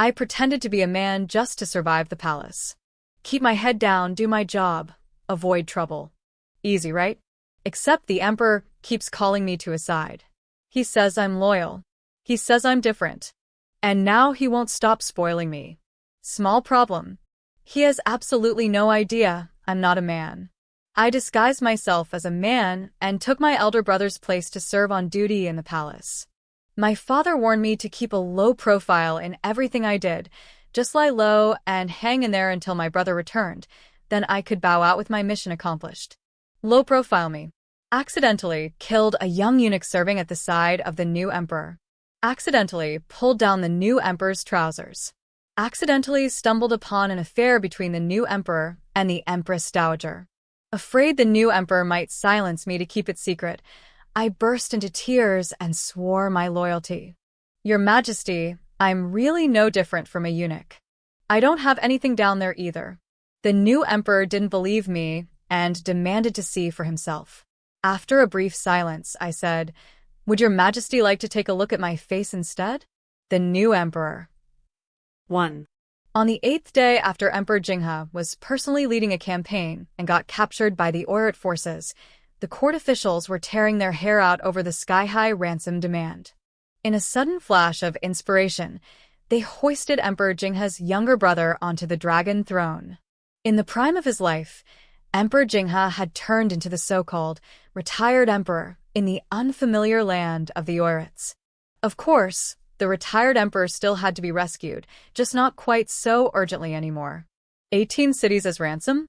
I pretended to be a man just to survive the palace. Keep my head down, do my job, avoid trouble. Easy, right? Except the emperor keeps calling me to his side. He says I'm loyal. He says I'm different. And now he won't stop spoiling me. Small problem. He has absolutely no idea I'm not a man. I disguised myself as a man and took my elder brother's place to serve on duty in the palace. My father warned me to keep a low profile in everything I did, just lie low and hang in there until my brother returned, then I could bow out with my mission accomplished. Low profile me. Accidentally killed a young eunuch serving at the side of the new emperor. Accidentally pulled down the new emperor's trousers. Accidentally stumbled upon an affair between the new emperor and the Empress Dowager. Afraid the new emperor might silence me to keep it secret, I burst into tears and swore my loyalty. Your Majesty, I'm really no different from a eunuch. I don't have anything down there either. The new emperor didn't believe me and demanded to see for himself. After a brief silence, I said, "Would your Majesty like to take a look at my face instead?" The new emperor. 1. On the 8th day after Emperor Jinghe was personally leading a campaign and got captured by the Oirat forces, the court officials were tearing their hair out over the sky-high ransom demand. In a sudden flash of inspiration, they hoisted Emperor Jinghe's younger brother onto the dragon throne. In the prime of his life, Emperor Jinghe had turned into the so-called retired emperor in the unfamiliar land of the Oirats. Of course, the retired emperor still had to be rescued, just not quite so urgently anymore. 18 cities as ransom?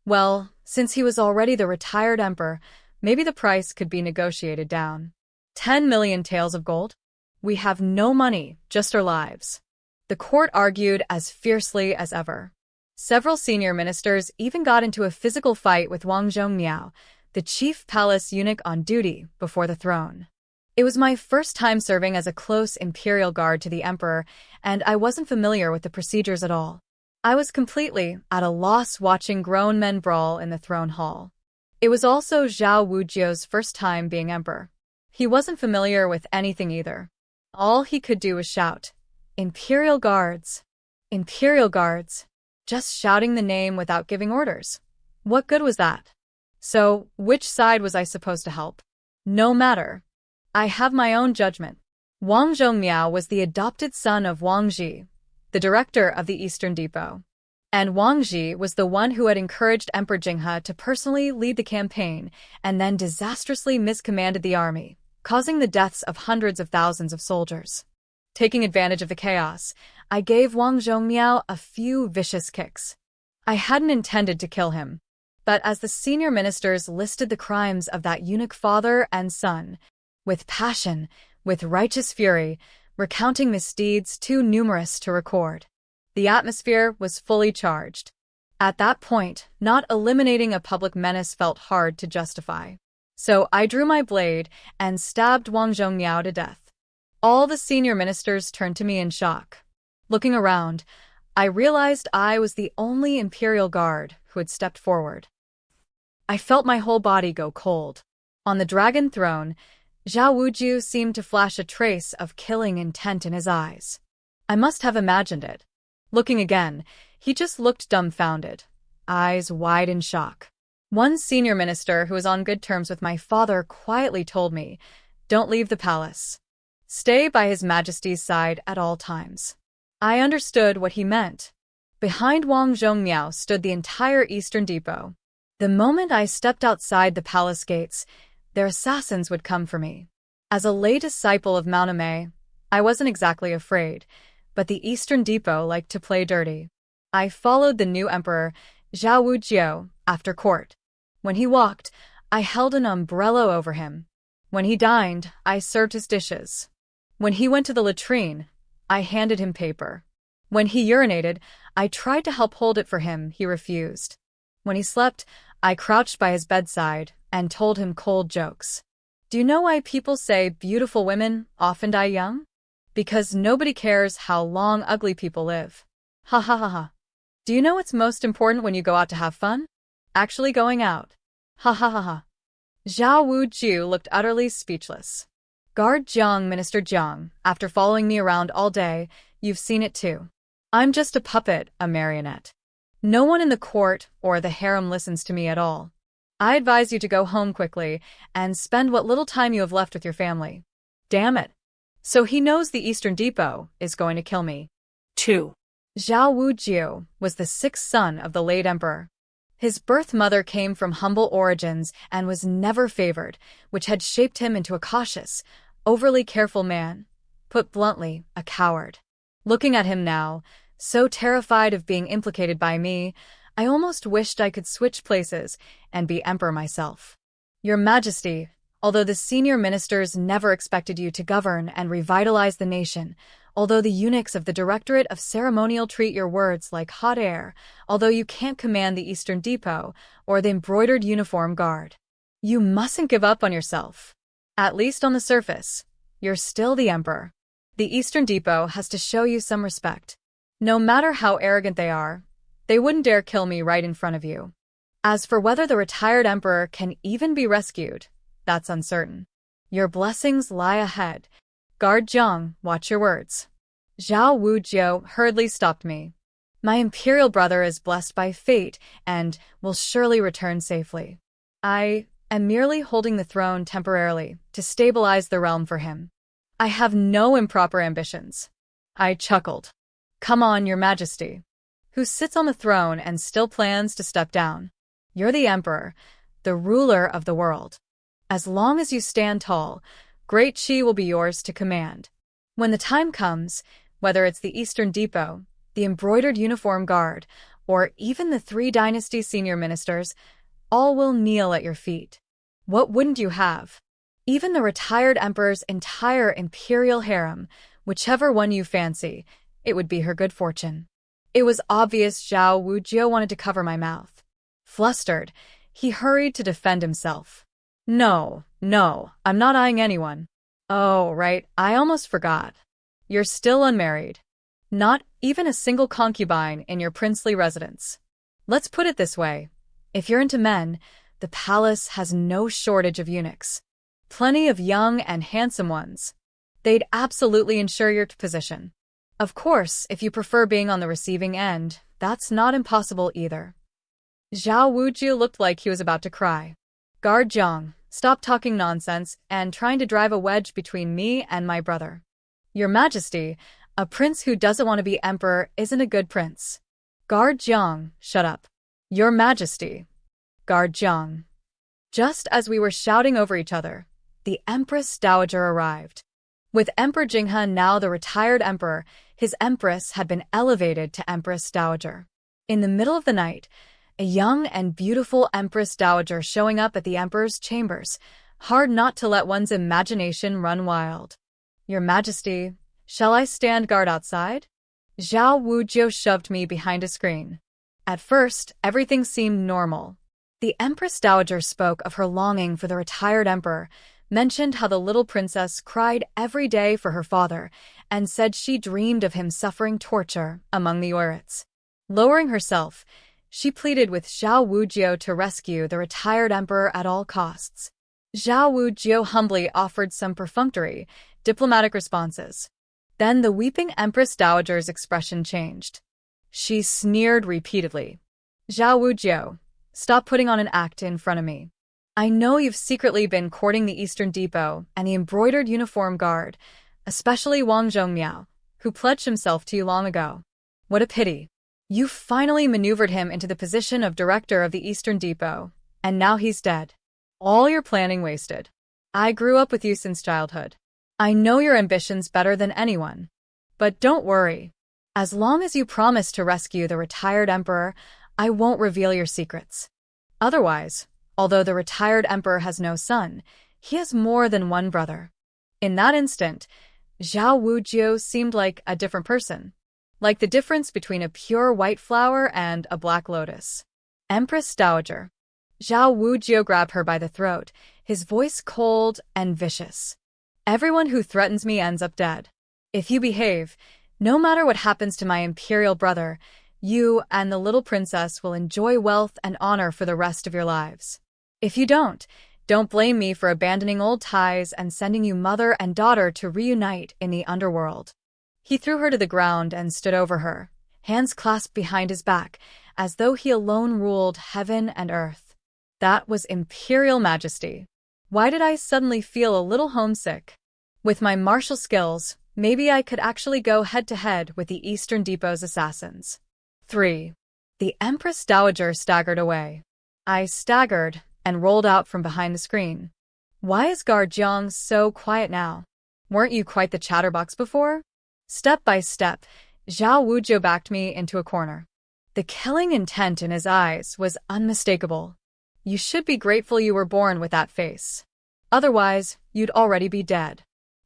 Well, since he was already the retired emperor, maybe the price could be negotiated down. 10 million taels of gold? We have no money, just our lives. The court argued as fiercely as ever. Several senior ministers even got into a physical fight with Wang Zhongmiao, the chief palace eunuch on duty before the throne. It was my first time serving as a close imperial guard to the emperor, and I wasn't familiar with the procedures at all. I was completely at a loss watching grown men brawl in the throne hall. It was also Zhao Wujou's first time being emperor. He wasn't familiar with anything either. All he could do was shout, "Imperial Guards! Imperial Guards!" Just shouting the name without giving orders. What good was that? So, which side was I supposed to help? No matter. I have my own judgment. Wang Zhongmiao was the adopted son of Wang Ji, the director of the Eastern Depot. And Wang Ji was the one who had encouraged Emperor Jinghe to personally lead the campaign and then disastrously miscommanded the army, causing the deaths of hundreds of thousands of soldiers. Taking advantage of the chaos, I gave Wang Zhongmiao a few vicious kicks. I hadn't intended to kill him, but as the senior ministers listed the crimes of that eunuch father and son, with passion, with righteous fury, recounting misdeeds too numerous to record, the atmosphere was fully charged. At that point, not eliminating a public menace felt hard to justify. So I drew my blade and stabbed Wang Zhongmiao to death. All the senior ministers turned to me in shock. Looking around, I realized I was the only imperial guard who had stepped forward. I felt my whole body go cold. On the dragon throne, Zhao Wujou seemed to flash a trace of killing intent in his eyes. I must have imagined it. Looking again, he just looked dumbfounded, eyes wide in shock. One senior minister who was on good terms with my father quietly told me, "Don't leave the palace. Stay by His Majesty's side at all times." I understood what he meant. Behind Wang Zhongmiao stood the entire Eastern Depot. The moment I stepped outside the palace gates, their assassins would come for me. As a lay disciple of Mount Emei, I wasn't exactly afraid, but the Eastern Depot liked to play dirty. I followed the new emperor, Zhao Wujou, after court. When he walked, I held an umbrella over him. When he dined, I served his dishes. When he went to the latrine, I handed him paper. When he urinated, I tried to help hold it for him, he refused. When he slept, I crouched by his bedside and told him cold jokes. Do you know why people say beautiful women often die young? Because nobody cares how long ugly people live. Ha ha ha ha. Do you know what's most important when you go out to have fun? Actually going out. Ha ha ha ha. Zhao Wujou looked utterly speechless. Guard Jiang, Minister Jiang, after following me around all day, you've seen it too. I'm just a puppet, a marionette. No one in the court or the harem listens to me at all. I advise you to go home quickly and spend what little time you have left with your family. Damn it. So he knows the Eastern Depot is going to kill me. 2. Zhao Wujou was the sixth son of the late emperor. His birth mother came from humble origins and was never favored, which had shaped him into a cautious, overly careful man. Put bluntly, a coward. Looking at him now, so terrified of being implicated by me, I almost wished I could switch places and be emperor myself. Your Majesty, although the senior ministers never expected you to govern and revitalize the nation, although the eunuchs of the Directorate of Ceremonial treat your words like hot air, although you can't command the Eastern Depot or the embroidered uniform guard, you mustn't give up on yourself. At least on the surface, you're still the emperor. The Eastern Depot has to show you some respect. No matter how arrogant they wouldn't dare kill me right in front of you. As for whether the retired emperor can even be rescued, that's uncertain. Your blessings lie ahead. Guard Jiang, watch your words. Zhao Wujou hurriedly stopped me. My imperial brother is blessed by fate and will surely return safely. I am merely holding the throne temporarily to stabilize the realm for him. I have no improper ambitions. I chuckled. Come on, Your Majesty. Who sits on the throne and still plans to step down? You're the emperor, the ruler of the world. As long as you stand tall, great Qi will be yours to command. When the time comes, whether it's the Eastern Depot, the embroidered uniform guard, or even the 3 dynasty senior ministers, all will kneel at your feet. What wouldn't you have? Even the retired emperor's entire imperial harem, whichever one you fancy, it would be her good fortune. It was obvious Zhao Wujou wanted to cover my mouth. Flustered, he hurried to defend himself. No, I'm not eyeing anyone. Oh, right, I almost forgot. You're still unmarried. Not even a single concubine in your princely residence. Let's put it this way. If you're into men, the palace has no shortage of eunuchs. Plenty of young and handsome ones. They'd absolutely ensure your position. Of course, if you prefer being on the receiving end, that's not impossible either. Zhao Wujou looked like he was about to cry. Guard Jiang, stop talking nonsense and trying to drive a wedge between me and my brother. Your Majesty, a prince who doesn't want to be emperor isn't a good prince. Guard Jiang, shut up. Your Majesty. Guard Jiang. Just as we were shouting over each other, the Empress Dowager arrived. With Emperor Jinghe now the retired emperor, his empress had been elevated to Empress Dowager. In the middle of the night, a young and beautiful Empress Dowager showing up at the emperor's chambers, hard not to let one's imagination run wild. Your Majesty, shall I stand guard outside? Zhao Wujou shoved me behind a screen. At first, everything seemed normal. The Empress Dowager spoke of her longing for the retired emperor, mentioned how the little princess cried every day for her father, and said she dreamed of him suffering torture among the Oirats. Lowering herself, she pleaded with Zhao Wujou to rescue the retired emperor at all costs. Zhao Wujou humbly offered some perfunctory, diplomatic responses. Then the weeping Empress Dowager's expression changed. She sneered repeatedly. Zhao Wujou, stop putting on an act in front of me. I know you've secretly been courting the Eastern Depot and the embroidered uniform guard, especially Wang Zhongmiao, who pledged himself to you long ago. What a pity. You finally maneuvered him into the position of director of the Eastern Depot, and now he's dead. All your planning wasted. I grew up with you since childhood. I know your ambitions better than anyone. But don't worry. As long as you promise to rescue the retired emperor, I won't reveal your secrets. Otherwise, although the retired emperor has no son, he has more than one brother. In that instant, Zhao Wujou seemed like a different person, like the difference between a pure white flower and a black lotus. Empress Dowager. Zhao Wujou grabbed her by the throat, his voice cold and vicious. Everyone who threatens me ends up dead. If you behave, no matter what happens to my imperial brother, you and the little princess will enjoy wealth and honor for the rest of your lives. If you don't blame me for abandoning old ties and sending you mother and daughter to reunite in the underworld. He threw her to the ground and stood over her, hands clasped behind his back, as though he alone ruled heaven and earth. That was imperial majesty. Why did I suddenly feel a little homesick? With my martial skills, maybe I could actually go head-to-head with the Eastern Depot's assassins. 3. The Empress Dowager staggered away. I staggered and rolled out from behind the screen. Why is Guard Jiang so quiet now? Weren't you quite the chatterbox before? Step by step, Zhao Wujou backed me into a corner. The killing intent in his eyes was unmistakable. You should be grateful you were born with that face. Otherwise, you'd already be dead.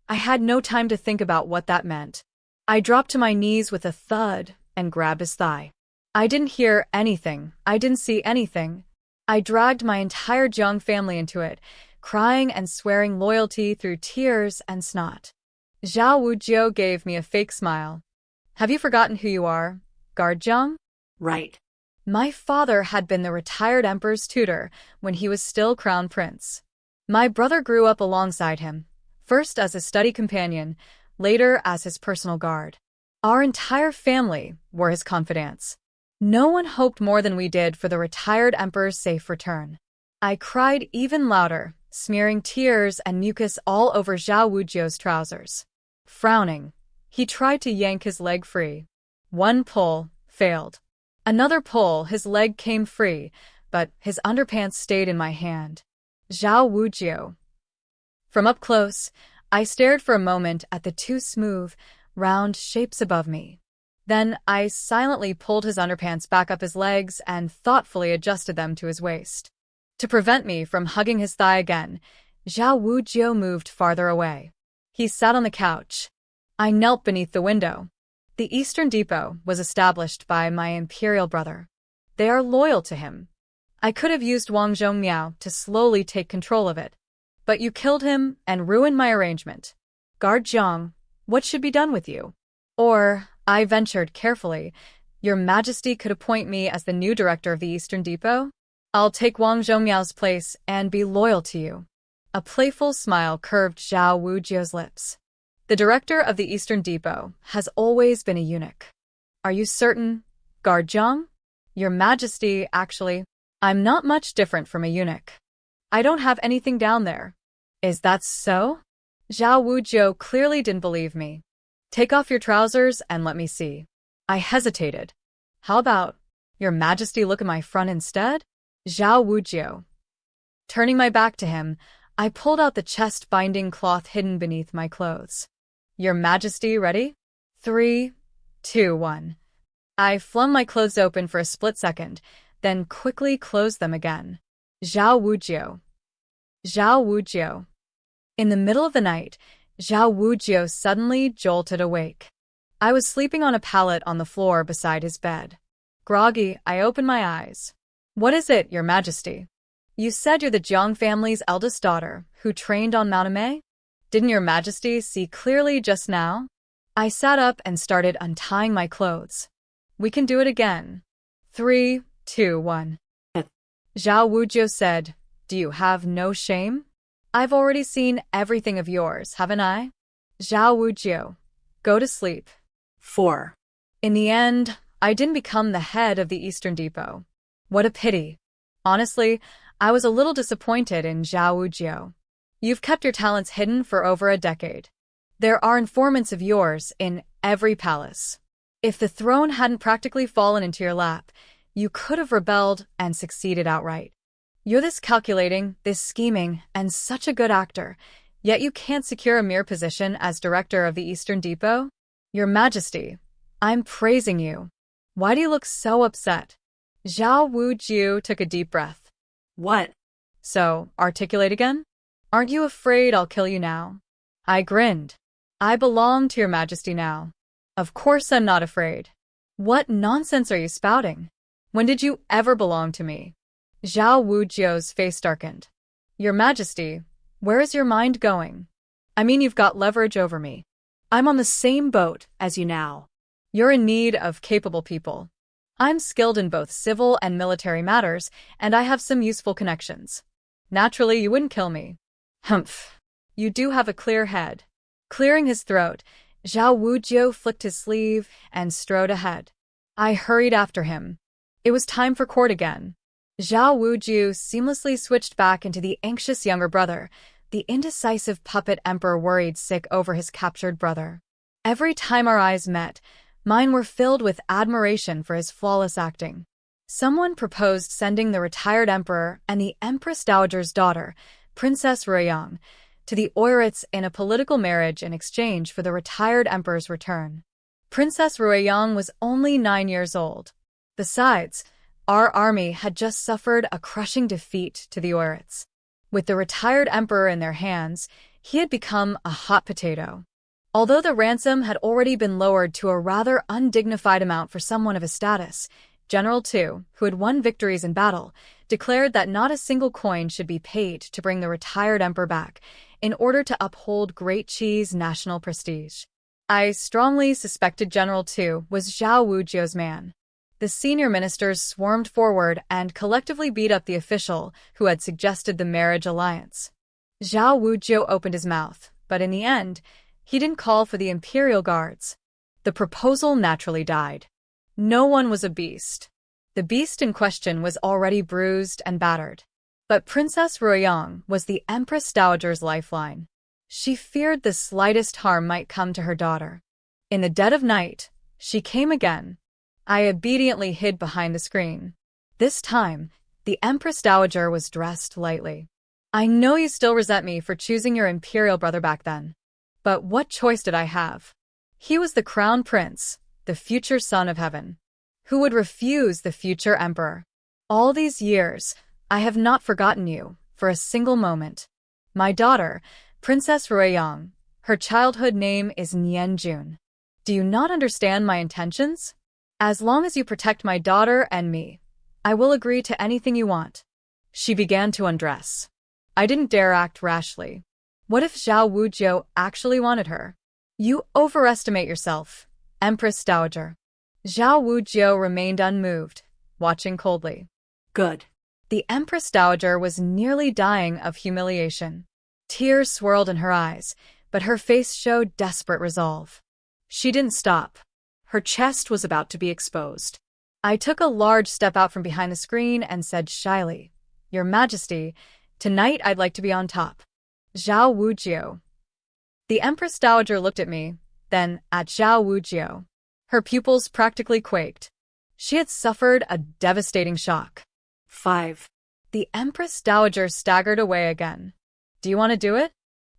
I had no time to think about what that meant. I dropped to my knees with a thud and grabbed his thigh. I didn't hear anything. I didn't see anything. I dragged my entire Jiang family into it, crying and swearing loyalty through tears and snot. Zhao Wujou gave me a fake smile. Have you forgotten who you are, Guard Jiang? Right. My father had been the retired emperor's tutor when he was still crown prince. My brother grew up alongside him, first as a study companion, later as his personal guard. Our entire family were his confidants. No one hoped more than we did for the retired emperor's safe return. I cried even louder, smearing tears and mucus all over Zhao Wujou's trousers. Frowning, he tried to yank his leg free. One pull failed. Another pull, his leg came free, but his underpants stayed in my hand. Zhao Wujou. From up close, I stared for a moment at the two smooth, round shapes above me. Then I silently pulled his underpants back up his legs and thoughtfully adjusted them to his waist. To prevent me from hugging his thigh again, Zhao Wujou moved farther away. He sat on the couch. I knelt beneath the window. The Eastern Depot was established by my imperial brother. They are loyal to him. I could have used Wang Zhongmiao to slowly take control of it. But you killed him and ruined my arrangement. Guard Jiang, what should be done with you? Or, I ventured carefully, Your Majesty could appoint me as the new director of the Eastern Depot? I'll take Wang Zhongmiao's place and be loyal to you. A playful smile curved Zhao Wujou's lips. The director of the Eastern Depot has always been a eunuch. Are you certain, Guard Jiang? Your Majesty, actually, I'm not much different from a eunuch. I don't have anything down there. Is that so? Zhao Wujou clearly didn't believe me. Take off your trousers and let me see. I hesitated. How about, Your Majesty, look at my front instead? Zhao Wujou. Turning my back to him, I pulled out the chest-binding cloth hidden beneath my clothes. Your Majesty, ready? 3, 2, 1. I flung my clothes open for a split second, then quickly closed them again. Zhao Wujou. Zhao Wujou. In the middle of the night, Zhao Wujou suddenly jolted awake. I was sleeping on a pallet on the floor beside his bed. Groggy, I opened my eyes. What is it, Your Majesty? You said you're the Jiang family's eldest daughter, who trained on Mount Emei? Didn't Your Majesty see clearly just now? I sat up and started untying my clothes. We can do it again. 3, 2, 1. Zhao Wujou said, Do you have no shame? I've already seen everything of yours, haven't I? Zhao Wujou. Go to sleep. 4. In the end, I didn't become the head of the Eastern Depot. What a pity. Honestly, I was a little disappointed in Zhao Wujou. You've kept your talents hidden for over a decade. There are informants of yours in every palace. If the throne hadn't practically fallen into your lap, you could have rebelled and succeeded outright. You're this calculating, this scheming, and such a good actor, yet you can't secure a mere position as director of the Eastern Depot? Your Majesty, I'm praising you. Why do you look so upset? Zhao Wujou took a deep breath. What? So, articulate again? Aren't you afraid I'll kill you now? I grinned. I belong to Your Majesty now. Of course I'm not afraid. What nonsense are you spouting? When did you ever belong to me? Zhao Wujou's face darkened. Your Majesty, where is your mind going? I mean, you've got leverage over me. I'm on the same boat as you now. You're in need of capable people. I'm skilled in both civil and military matters, and I have some useful connections. Naturally, you wouldn't kill me. Humph. You do have a clear head. Clearing his throat, Zhao Wujou flicked his sleeve and strode ahead. I hurried after him. It was time for court again. Zhao Wujou seamlessly switched back into the anxious younger brother, the indecisive puppet emperor worried sick over his captured brother. Every time our eyes met, mine were filled with admiration for his flawless acting. Someone proposed sending the retired emperor and the Empress Dowager's daughter, Princess Ruiyang, to the Oirats in a political marriage in exchange for the retired emperor's return. Princess Ruiyang was only 9 years old. Besides, our army had just suffered a crushing defeat to the Oirats. With the retired emperor in their hands, he had become a hot potato. Although the ransom had already been lowered to a rather undignified amount for someone of his status, General Tu, who had won victories in battle, declared that not a single coin should be paid to bring the retired emperor back, in order to uphold Great Qi's national prestige. I strongly suspected General Tu was Zhao Wujou's man. The senior ministers swarmed forward and collectively beat up the official who had suggested the marriage alliance. Zhao Wujou opened his mouth, but in the end, he didn't call for the imperial guards. The proposal naturally died. No one was a beast. The beast in question was already bruised and battered. But Princess Ruiyang was the Empress Dowager's lifeline. She feared the slightest harm might come to her daughter. In the dead of night, she came again. I obediently hid behind the screen. This time, the Empress Dowager was dressed lightly. I know you still resent me for choosing your imperial brother back then. But what choice did I have? He was the crown prince, the future son of heaven. Who would refuse the future emperor? All these years, I have not forgotten you, for a single moment. My daughter, Princess Ruiyang, her childhood name is Nianjun. Do you not understand my intentions? As long as you protect my daughter and me, I will agree to anything you want. She began to undress. I didn't dare act rashly. What if Zhao Wujou actually wanted her? You overestimate yourself, Empress Dowager. Zhao Wujou remained unmoved, watching coldly. Good. The Empress Dowager was nearly dying of humiliation. Tears swirled in her eyes, but her face showed desperate resolve. She didn't stop. Her chest was about to be exposed. I took a large step out from behind the screen and said shyly, Your Majesty, tonight I'd like to be on top. Zhao Wujou. The Empress Dowager looked at me, then at Zhao Wujou. Her pupils practically quaked. She had suffered a devastating shock. 5. The Empress Dowager staggered away again. Do you want to do it?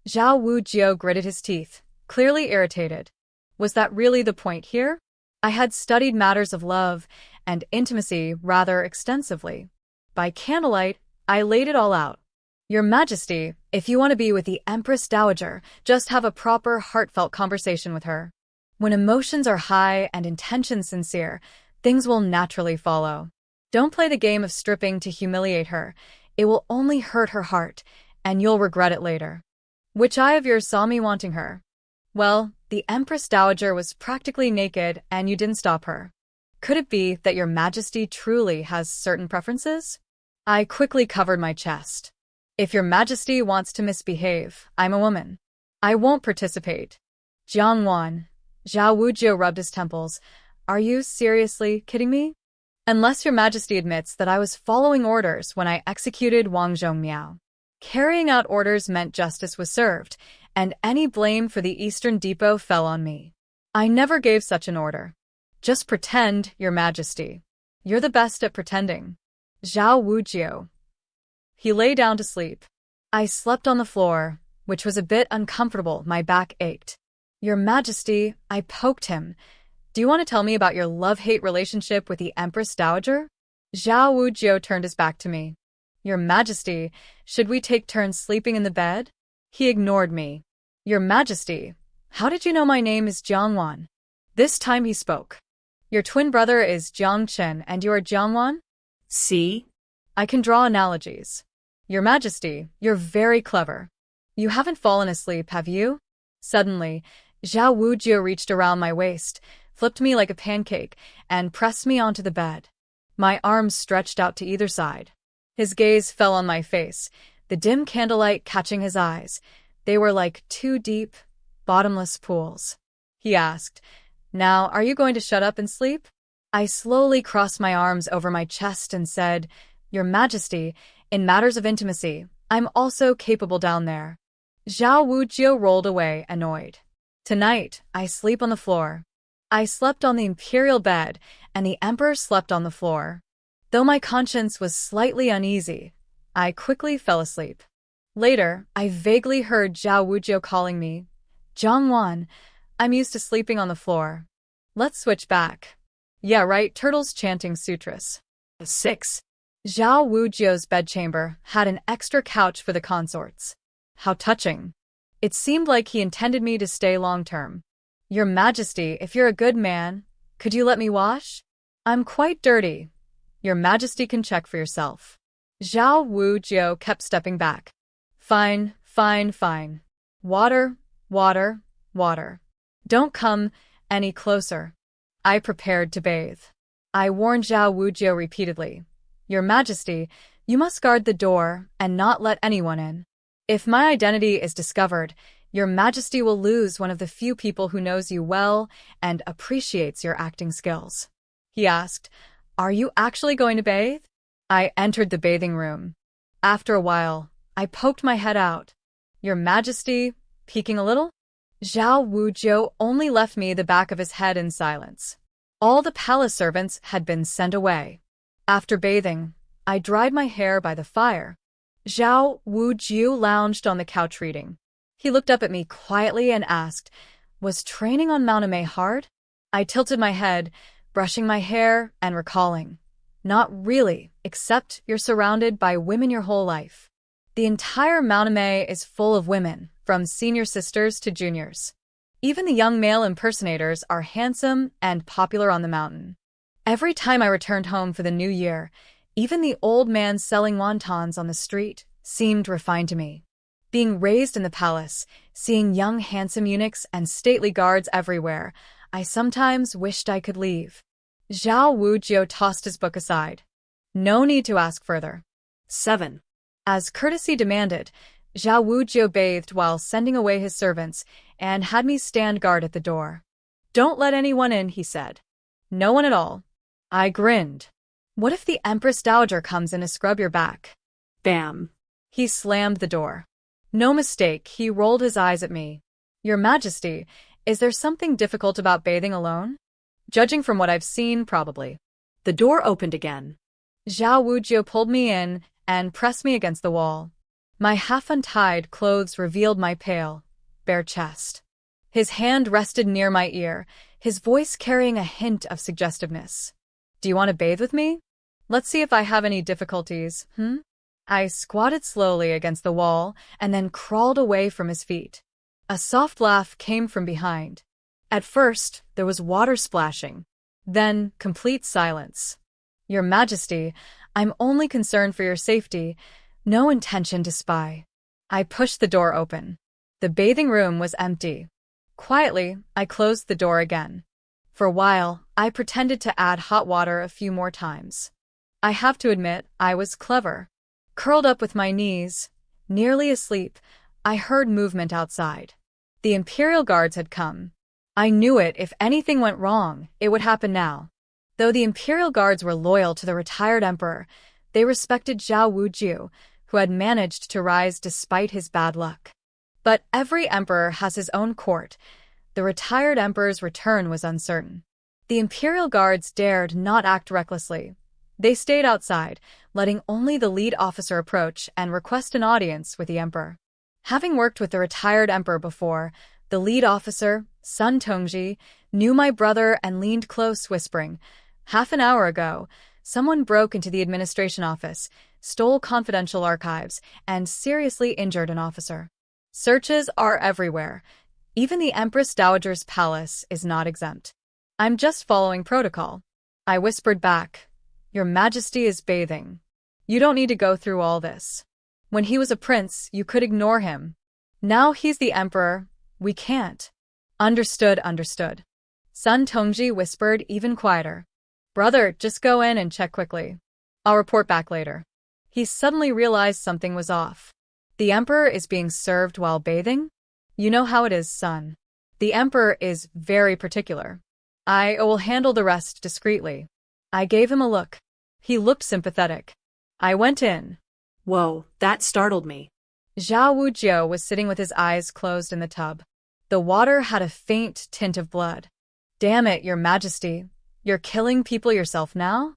Zhao Wujou gritted his teeth, clearly irritated. Was that really the point here? I had studied matters of love and intimacy rather extensively. By candlelight, I laid it all out. Your Majesty, if you want to be with the Empress Dowager, just have a proper, heartfelt conversation with her. When emotions are high and intentions sincere, things will naturally follow. Don't play the game of stripping to humiliate her. It will only hurt her heart, and you'll regret it later. Which eye of yours saw me wanting her? Well, the Empress Dowager was practically naked, and you didn't stop her. Could it be that your Majesty truly has certain preferences? I quickly covered my chest. If your Majesty wants to misbehave, I'm a woman. I won't participate. Jiang Wan. Zhao Wujou rubbed his temples. Are you seriously kidding me? Unless your Majesty admits that I was following orders when I executed Wang Zhongmiao. Carrying out orders meant justice was served, and any blame for the Eastern Depot fell on me. I never gave such an order. Just pretend, your Majesty. You're the best at pretending. Zhao Wujou. He lay down to sleep. I slept on the floor, which was a bit uncomfortable. My back ached. Your Majesty, I poked him. Do you want to tell me about your love-hate relationship with the Empress Dowager? Zhao Wujou turned his back to me. Your Majesty, should we take turns sleeping in the bed? He ignored me. Your Majesty, how did you know my name is Jiang Wan? This time he spoke. Your twin brother is Jiang Chen and you are Jiang Wan? See? I can draw analogies. Your Majesty, you're very clever. You haven't fallen asleep, have you? Suddenly, Zhao Wujou reached around my waist, flipped me like a pancake, and pressed me onto the bed. My arms stretched out to either side. His gaze fell on my face, the dim candlelight catching his eyes. They were like two deep, bottomless pools. He asked, Now, are you going to shut up and sleep? I slowly crossed my arms over my chest and said, Your Majesty, in matters of intimacy, I'm also capable down there. Zhao Wujou rolled away, annoyed. Tonight, I sleep on the floor. I slept on the imperial bed, and the emperor slept on the floor. Though my conscience was slightly uneasy, I quickly fell asleep. Later, I vaguely heard Zhao Wujou calling me, Jiang Wan, I'm used to sleeping on the floor. Let's switch back. Yeah, right, turtles chanting sutras. 6. Zhao Wujou's bedchamber had an extra couch for the consorts. How touching. It seemed like he intended me to stay long-term. Your Majesty, if you're a good man, could you let me wash? I'm quite dirty. Your Majesty can check for yourself. Zhao Wujou kept stepping back. Fine, fine, fine. Water, water, water. Don't come any closer. I prepared to bathe. I warned Zhao Wujou repeatedly. Your Majesty, you must guard the door and not let anyone in. If my identity is discovered, Your Majesty will lose one of the few people who knows you well and appreciates your acting skills. He asked, Are you actually going to bathe? I entered the bathing room. After a while, I poked my head out. Your Majesty, peeking a little? Zhao Wujou only left me the back of his head in silence. All the palace servants had been sent away. After bathing, I dried my hair by the fire. Zhao Wujou lounged on the couch reading. He looked up at me quietly and asked, Was training on Mount Emei hard? I tilted my head, brushing my hair and recalling. Not really, except you're surrounded by women your whole life. The entire Mount Emei is full of women, from senior sisters to juniors. Even the young male impersonators are handsome and popular on the mountain. Every time I returned home for the new year, even the old man selling wontons on the street seemed refined to me. Being raised in the palace, seeing young handsome eunuchs and stately guards everywhere, I sometimes wished I could leave. Zhao Wujou tossed his book aside. No need to ask further. 7. As courtesy demanded, Zhao Wujou bathed while sending away his servants and had me stand guard at the door. Don't let anyone in, he said. No one at all. I grinned. What if the Empress Dowager comes in to scrub your back? Bam. He slammed the door. No mistake, he rolled his eyes at me. Your Majesty, is there something difficult about bathing alone? Judging from what I've seen, probably. The door opened again. Zhao Wujou pulled me in and pressed me against the wall. My half-untied clothes revealed my pale, bare chest. His hand rested near my ear, his voice carrying a hint of suggestiveness. Do you want to bathe with me? Let's see if I have any difficulties, I squatted slowly against the wall and then crawled away from his feet. A soft laugh came from behind. At first, there was water splashing. Then, complete silence. Your Majesty, I'm only concerned for your safety. No intention to spy. I pushed the door open. The bathing room was empty. Quietly, I closed the door again. For a while, I pretended to add hot water a few more times. I have to admit, I was clever. Curled up with my knees, nearly asleep, I heard movement outside. The Imperial Guards had come. I knew it. If anything went wrong, it would happen now. Though the Imperial Guards were loyal to the retired emperor, they respected Zhao Wujou, who had managed to rise despite his bad luck. But every emperor has his own court. The retired emperor's return was uncertain. The Imperial Guards dared not act recklessly. They stayed outside, letting only the lead officer approach and request an audience with the emperor. Having worked with the retired emperor before, the lead officer, Sun Tongji, knew my brother and leaned close, whispering, Half an hour ago, someone broke into the administration office, stole confidential archives, and seriously injured an officer. Searches are everywhere. Even the Empress Dowager's palace is not exempt. I'm just following protocol. I whispered back, Your Majesty is bathing. You don't need to go through all this. When he was a prince, you could ignore him. Now he's the emperor. We can't. Understood, understood. Sun Tongji whispered even quieter. Brother, just go in and check quickly. I'll report back later. He suddenly realized something was off. The emperor is being served while bathing? You know how it is, son. The emperor is very particular. I will handle the rest discreetly. I gave him a look. He looked sympathetic. I went in. Whoa, that startled me. Zhao Wujou was sitting with his eyes closed in the tub. The water had a faint tint of blood. Damn it, Your Majesty. You're killing people yourself now?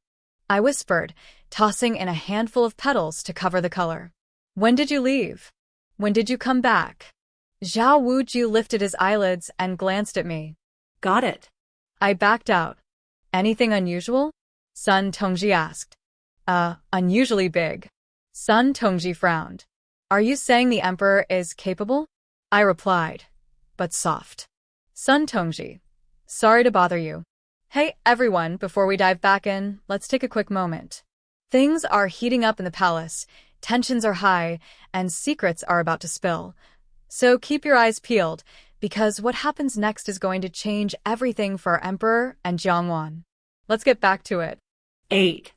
I whispered, tossing in a handful of petals to cover the color. When did you leave? When did you come back? Zhao Wujou lifted his eyelids and glanced at me. Got it. I backed out. Anything unusual? Sun Tongji asked. Unusually big. Sun Tongji frowned. Are you saying the emperor is capable? I replied, but soft. Sun Tongji. Sorry to bother you. Hey, everyone, before we dive back in, let's take a quick moment. Things are heating up in the palace, tensions are high, and secrets are about to spill. So keep your eyes peeled, because what happens next is going to change everything for our emperor and Jiang Wan. Let's get back to it. 8.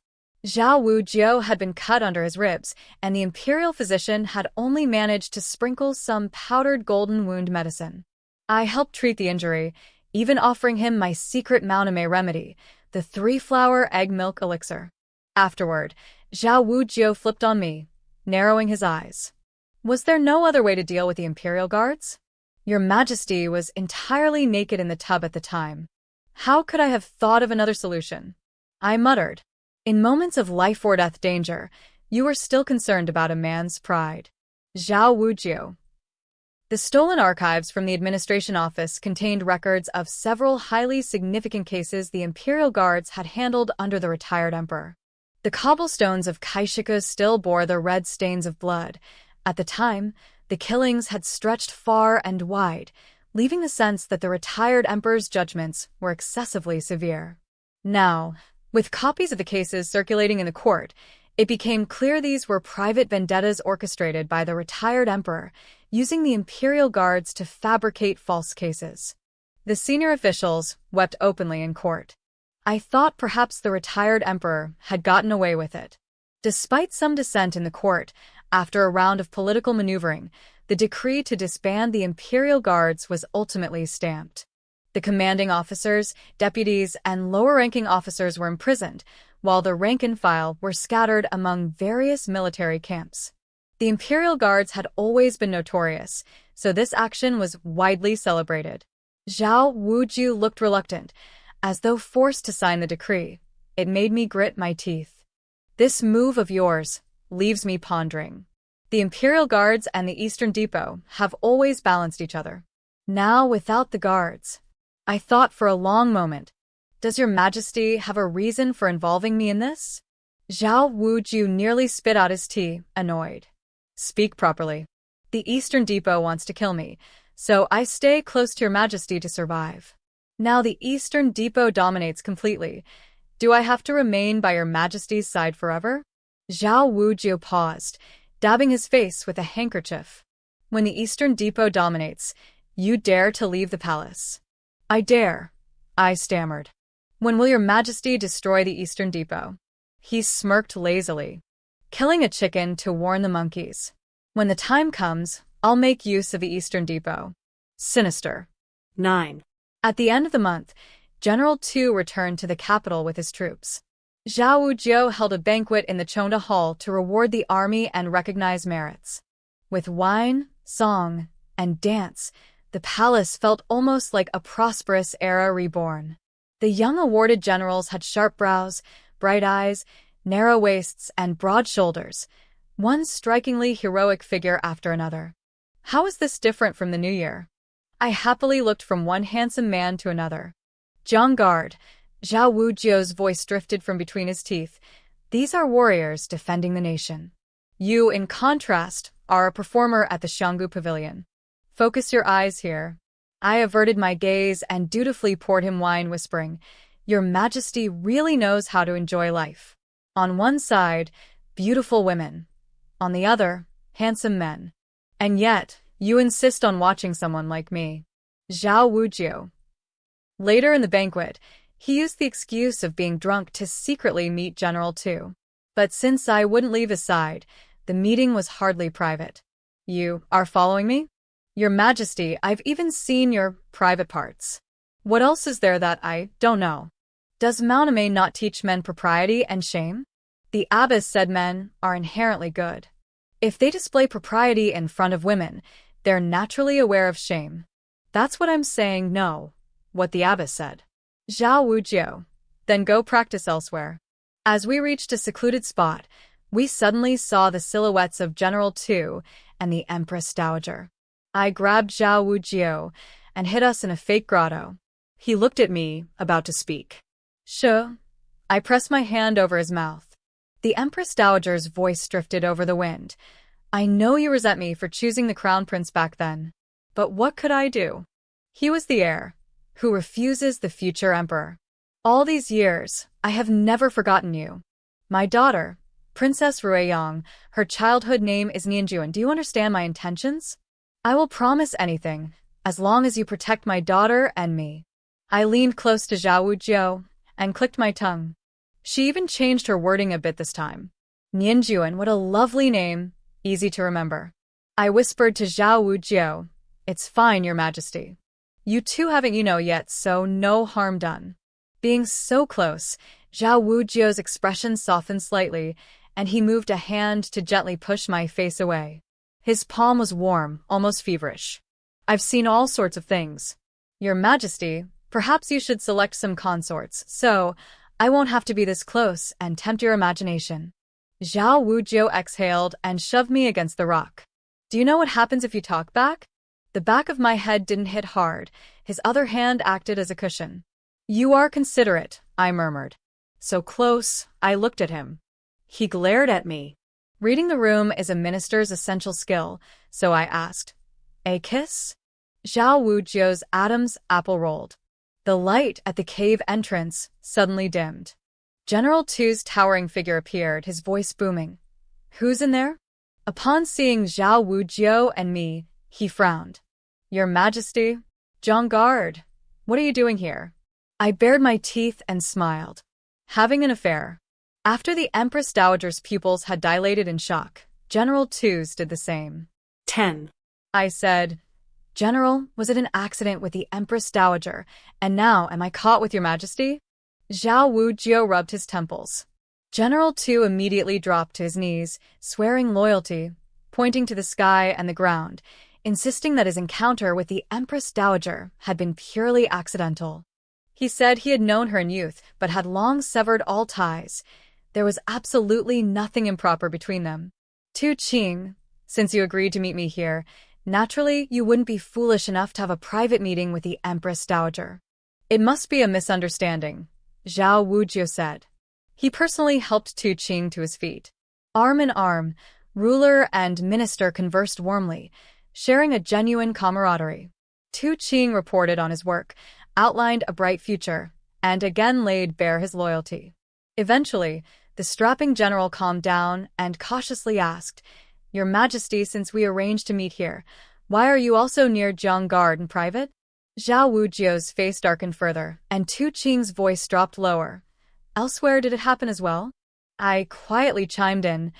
Zhao Wujou had been cut under his ribs, and the imperial physician had only managed to sprinkle some powdered golden wound medicine. I helped treat the injury, even offering him my secret Emei remedy, the 3-flower egg milk elixir. Afterward, Zhao Wujou flipped on me, narrowing his eyes. Was there no other way to deal with the imperial guards? Your Majesty was entirely naked in the tub at the time. How could I have thought of another solution? I muttered. In moments of life or death danger, you were still concerned about a man's pride. Zhao Wujou. The stolen archives from the administration office contained records of several highly significant cases the imperial guards had handled under the retired emperor. The cobblestones of Kaishiku still bore the red stains of blood. At the time, the killings had stretched far and wide, leaving the sense that the retired emperor's judgments were excessively severe. Now, with copies of the cases circulating in the court, it became clear these were private vendettas orchestrated by the retired emperor, using the imperial guards to fabricate false cases. The senior officials wept openly in court. I thought perhaps the retired emperor had gotten away with it. Despite some dissent in the court, after a round of political maneuvering, the decree to disband the imperial guards was ultimately stamped. The commanding officers, deputies, and lower-ranking officers were imprisoned, while the rank-and-file were scattered among various military camps. The imperial guards had always been notorious, so this action was widely celebrated. Zhao Wujou looked reluctant, as though forced to sign the decree. It made me grit my teeth. This move of yours leaves me pondering. The imperial guards and the Eastern Depot have always balanced each other. Now, without the guards, I thought for a long moment, does Your Majesty have a reason for involving me in this? Zhao Wujou nearly spit out his tea, annoyed. Speak properly. The Eastern Depot wants to kill me, so I stay close to Your Majesty to survive. Now the Eastern Depot dominates completely. Do I have to remain by Your Majesty's side forever? Zhao Wujou paused, dabbing his face with a handkerchief. When the Eastern Depot dominates, you dare to leave the palace. I dare, I stammered. When will Your Majesty destroy the Eastern Depot? He smirked lazily. Killing a chicken to warn the monkeys. When the time comes, I'll make use of the Eastern Depot. Sinister. 9. At the end of the month, General Tu returned to the capital with his troops. Zhao Wujou held a banquet in the Chonda Hall to reward the army and recognize merits. With wine, song, and dance, the palace felt almost like a prosperous era reborn. The young awarded generals had sharp brows, bright eyes, narrow waists, and broad shoulders, one strikingly heroic figure after another. How was this different from the new year? I happily looked from one handsome man to another. Jean Guard, Zhao Wujou's voice drifted from between his teeth. These are warriors defending the nation. You, in contrast, are a performer at the Xianggu Pavilion. Focus your eyes here. I averted my gaze and dutifully poured him wine, whispering, Your Majesty really knows how to enjoy life. On one side, beautiful women. On the other, handsome men. And yet, you insist on watching someone like me. Zhao Wujou. Later in the banquet, he used the excuse of being drunk to secretly meet General Tu. But since I wouldn't leave his side, the meeting was hardly private. You are following me? Your Majesty, I've even seen your private parts. What else is there that I don't know? Does Mount Emei not teach men propriety and shame? The abbess said men are inherently good. If they display propriety in front of women, they're naturally aware of shame. That's what I'm saying, no. What the abbess said. Zhao Wujou. Then go practice elsewhere. As we reached a secluded spot, we suddenly saw the silhouettes of General Tu and the Empress Dowager. I grabbed Zhao Wujou and hid us in a fake grotto. He looked at me, about to speak. Sure. I pressed my hand over his mouth. The Empress Dowager's voice drifted over the wind. I know you resent me for choosing the crown prince back then. But what could I do? He was the heir, who refuses the future emperor. All these years, I have never forgotten you. My daughter, Princess Ruiyang, her childhood name is Nianjuan. Do you understand my intentions? I will promise anything, as long as you protect my daughter and me. I leaned close to Zhao Wujou and clicked my tongue. She even changed her wording a bit this time. Nianjuan, what a lovely name, easy to remember. I whispered to Zhao Wujou, it's fine, Your Majesty. You two haven't yet, so no harm done. Being so close, Zhao Wujou's expression softened slightly, and he moved a hand to gently push my face away. His palm was warm, almost feverish. I've seen all sorts of things. Your Majesty, perhaps you should select some consorts, so I won't have to be this close and tempt your imagination. Zhao Wujou exhaled and shoved me against the rock. Do you know what happens if you talk back? The back of my head didn't hit hard. His other hand acted as a cushion. You are considerate, I murmured. So close, I looked at him. He glared at me. Reading the room is a minister's essential skill, so I asked, a kiss? Zhao Wujou's Adam's apple rolled. The light at the cave entrance suddenly dimmed. General Tu's towering figure appeared, his voice booming. Who's in there? Upon seeing Zhao Wujou and me, he frowned. Your Majesty? Jean Guard, what are you doing here? I bared my teeth and smiled. Having an affair. After the Empress Dowager's pupils had dilated in shock, General Tu's did the same. 10. I said, General, was it an accident with the Empress Dowager, and now am I caught with Your Majesty? Zhao Wujou rubbed his temples. General Tu immediately dropped to his knees, swearing loyalty, pointing to the sky and the ground, insisting that his encounter with the Empress Dowager had been purely accidental. He said he had known her in youth, but had long severed all ties. There was absolutely nothing improper between them. Tu Qing, since you agreed to meet me here, naturally you wouldn't be foolish enough to have a private meeting with the Empress Dowager. It must be a misunderstanding, Zhao Wujou said. He personally helped Tu Qing to his feet. Arm in arm, ruler and minister conversed warmly, sharing a genuine camaraderie. Tu Qing reported on his work, outlined a bright future, and again laid bare his loyalty. Eventually, the strapping general calmed down and cautiously asked, Your Majesty, since we arranged to meet here, why are you also near Jiang Guard in private? Zhao Wujou's face darkened further, and Tu Qing's voice dropped lower. Elsewhere did it happen as well? I quietly chimed in.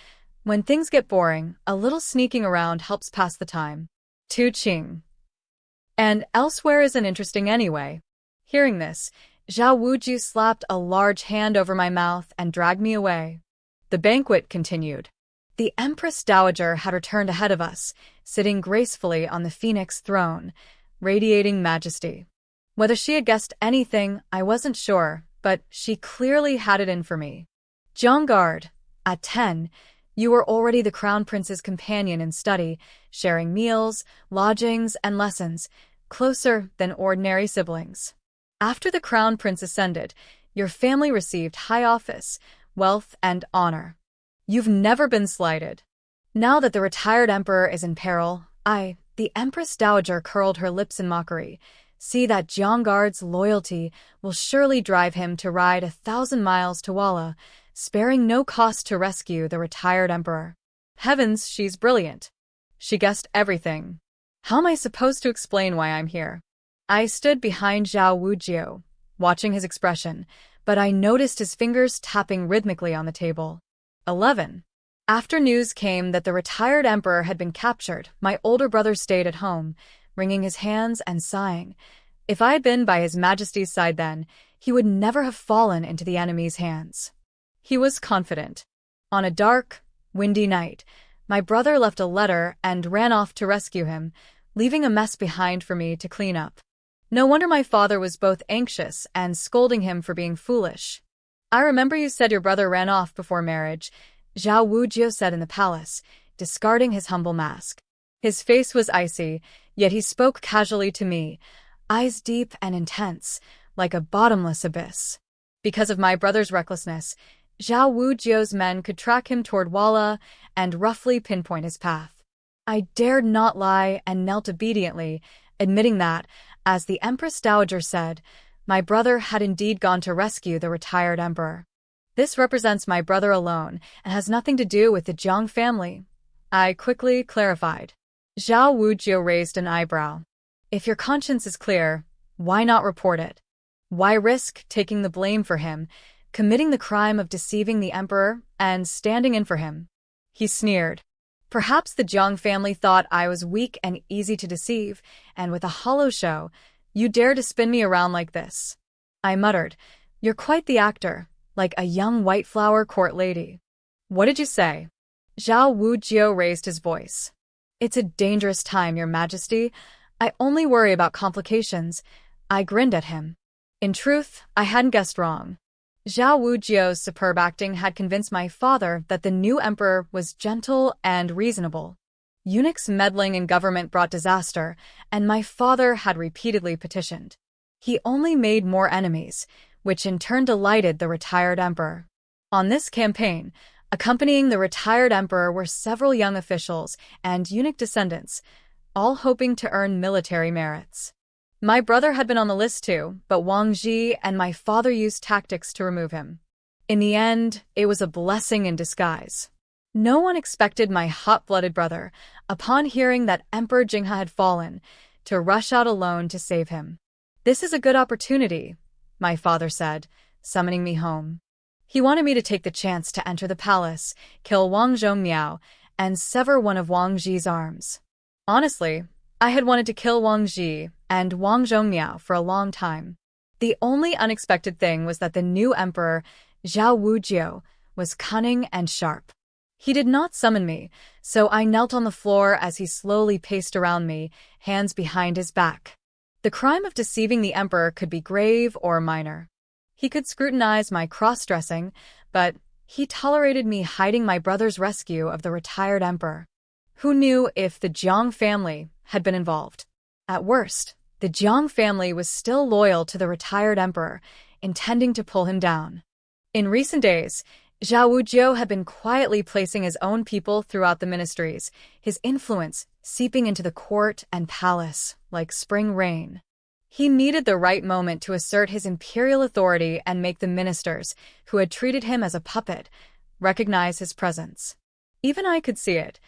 When things get boring, a little sneaking around helps pass the time. Tu Qing. And elsewhere isn't interesting anyway. Hearing this, Zhao Wujou slapped a large hand over my mouth and dragged me away. The banquet continued. The Empress Dowager had returned ahead of us, sitting gracefully on the phoenix throne, radiating majesty. Whether she had guessed anything, I wasn't sure, but she clearly had it in for me. Jean Guard, at 10, you were already the Crown Prince's companion in study, sharing meals, lodgings, and lessons, closer than ordinary siblings. After the Crown Prince ascended, your family received high office, wealth, and honor. You've never been slighted. Now that the retired emperor is in peril, the Empress Dowager curled her lips in mockery, see that Jiang Guard's loyalty will surely drive him to ride 1,000 miles to Walla, sparing no cost to rescue the retired emperor. Heavens, she's brilliant. She guessed everything. How am I supposed to explain why I'm here? I stood behind Zhao Wujou, watching his expression, but I noticed his fingers tapping rhythmically on the table. 11. After news came that the retired emperor had been captured, my older brother stayed at home, wringing his hands and sighing. If I had been by His Majesty's side then, he would never have fallen into the enemy's hands. He was confident. On a dark, windy night, my brother left a letter and ran off to rescue him, leaving a mess behind for me to clean up. No wonder my father was both anxious and scolding him for being foolish. I remember you said your brother ran off before marriage, Zhao Wujou said in the palace, discarding his humble mask. His face was icy, yet he spoke casually to me, eyes deep and intense, like a bottomless abyss. Because of my brother's recklessness, Zhao Wujou's men could track him toward Walla and roughly pinpoint his path. I dared not lie and knelt obediently, admitting that, as the Empress Dowager said, my brother had indeed gone to rescue the retired emperor. This represents my brother alone and has nothing to do with the Jiang family, I quickly clarified. Zhao Wujou raised an eyebrow. If your conscience is clear, why not report it? Why risk taking the blame for him, committing the crime of deceiving the emperor and standing in for him? He sneered. Perhaps the Jiang family thought I was weak and easy to deceive, and with a hollow show, you dare to spin me around like this. I muttered, you're quite the actor, like a young white flower court lady. What did you say? Zhao Wujou raised his voice. It's a dangerous time, Your Majesty. I only worry about complications. I grinned at him. In truth, I hadn't guessed wrong. Zhao Wujou's superb acting had convinced my father that the new emperor was gentle and reasonable. Eunuchs meddling in government brought disaster, and my father had repeatedly petitioned. He only made more enemies, which in turn delighted the retired emperor. On this campaign, accompanying the retired emperor were several young officials and eunuch descendants, all hoping to earn military merits. My brother had been on the list too, but Wang Ji and my father used tactics to remove him. In the end, it was a blessing in disguise. No one expected my hot-blooded brother, upon hearing that Emperor Jinghe had fallen, to rush out alone to save him. This is a good opportunity, my father said, summoning me home. He wanted me to take the chance to enter the palace, kill Wang Zhongmiao, and sever one of Wang Ji's arms. Honestly, I had wanted to kill Wang Ji and Wang Zhongmiao for a long time. The only unexpected thing was that the new emperor, Zhao Wujou, was cunning and sharp. He did not summon me, so I knelt on the floor as he slowly paced around me, hands behind his back. The crime of deceiving the emperor could be grave or minor. He could scrutinize my cross-dressing, but he tolerated me hiding my brother's rescue of the retired emperor. Who knew if the Jiang family had been involved? At worst, the Jiang family was still loyal to the retired emperor, intending to pull him down. In recent days, Zhao Wujou had been quietly placing his own people throughout the ministries, his influence seeping into the court and palace like spring rain. He needed the right moment to assert his imperial authority and make the ministers, who had treated him as a puppet, recognize his presence. Even I could see it.